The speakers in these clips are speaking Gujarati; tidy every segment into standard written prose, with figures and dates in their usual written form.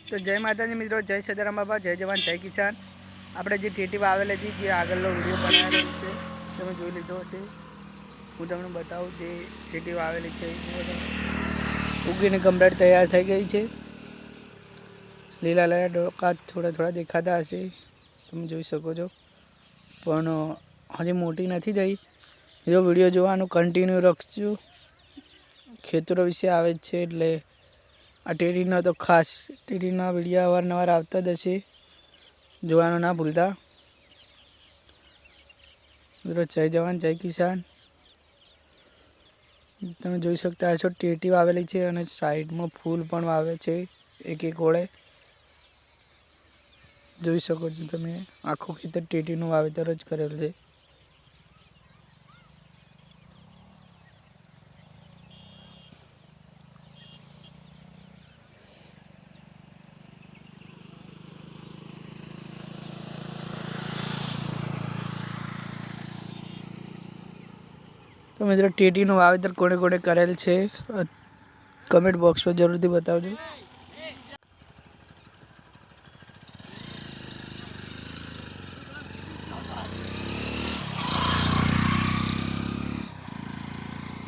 તો જય માતાજી મિત્રો, જય સદારામ બાબા, જય જવાન જય કિસાન। આપણે જે ટેટી આવેલી હતી, જે આગળનો વિડીયો બનાવેલો છે તમે જોઈ લીધો છે। હું તમને બતાવું જે ટેટી આવેલી છે ઉગીને કમ્પ્લીટ તૈયાર થઈ ગઈ છે। લીલા લીલા ડોકા થોડા થોડા દેખાતા હશે, તમે જોઈ શકો છો, પણ હજી મોટી નથી થઈ। જો વિડીયો જોવાનું કન્ટિન્યુ રાખજો, ખેતરો વિશે આવે છે એટલે આ ટેટીનો તો ખાસ ટેટીના વિડીયો અવારનવાર આવતા જ હશે, જોવાનું ના ભૂલતા મિત્રો। જય જવાન જય કિસાન। તમે જોઈ શકતા હશો ટેટી આવેલી છે અને સાઈડમાં ફૂલ પણ આવે છે એક એક ઓળે, જોઈ શકો છો તમે। આખું ખેતર ટેટીનું વાવેતર જ કરેલ છે। તો મિત્રો ટેટીનું વાવેતર કોણે કોણે કરેલ છે કમેન્ટ બોક્સમાં જરૂરથી બતાવજો।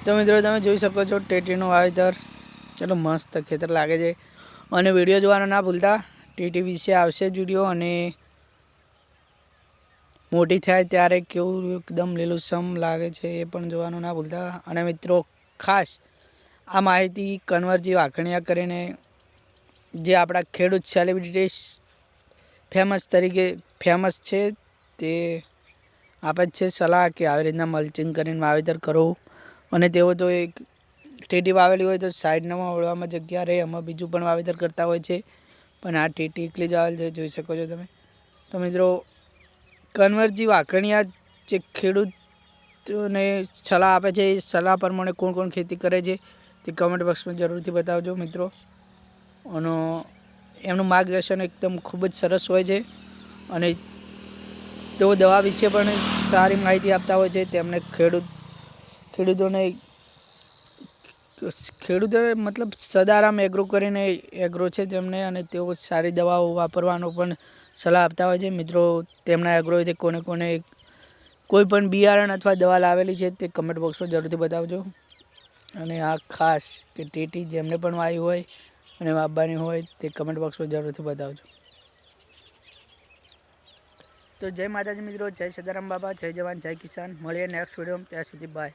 તો મિત્રો તમે જોઈ શકો છો ટેટીનું વાવેતર, ચલો મસ્ત ખેતર લાગે છે। અને વિડીયો જોવાનું ના ભૂલતા, ટેટી વિશે આવશે જ વિડીયો, અને મોટી થાય ત્યારે કેવું એકદમ લીલુંછમ લાગે છે એ પણ જોવાનું ના ભૂલતા। અને મિત્રો ખાસ આ માહિતી કન્વરજી વાઘણિયા કરીને, જે આપણા ખેડૂત સેલિબ્રિટી ફેમસ છે, તે આપે જ છે સલાહ કે આવી રીતના મલ્ચિંગ કરીને વાવેતર કરો। અને તેઓ તો એક ટેટી વાવેલી હોય તો સાઈડમાં ઓળવામાં જગ્યા રહે, એમાં બીજું પણ વાવેતર કરતા હોય છે, પણ આ ટેટી એકલી જ આવેલ છે, જોઈ શકો છો તમે। તો મિત્રો કન્વરજી વાઘણિયા જે ખેડૂતોને સલાહ આપે છે, એ સલાહ પ્રમાણે કોણ કોણ ખેતી કરે છે તે કમેન્ટ બોક્સમાં જરૂરથી બતાવજો મિત્રો। અને એમનું માર્ગદર્શન એકદમ ખૂબ જ સરસ હોય છે, અને તેઓ દવા વિશે પણ સારી માહિતી આપતા હોય છે। તેમને ખેડૂતોને મતલબ સદારામ એગ્રો કરીને એગ્રો છે તેમને, અને તેઓ સારી દવાઓ વાપરવાનો પણ સલાહ આપતા હોય છે મિત્રો। તેમના એગ્રોથી કોને કોને કોઈ પણ બિયારણ અથવા દવા લાવેલી છે તે કમેન્ટ બોક્સમાં જરૂરથી બતાવજો। અને આ ખાસ કે ટેટી જેમને પણ વાવી હોય અને વાવવાની હોય તે કમેન્ટ બોક્સમાં જરૂરથી બતાવજો। તો જય માતાજી મિત્રો, જય સદારામ બાબા, જય જવાન જય કિસાન। મળીએ નેક્સ્ટ વિડીયોમાં, ત્યાં સુધી બાય।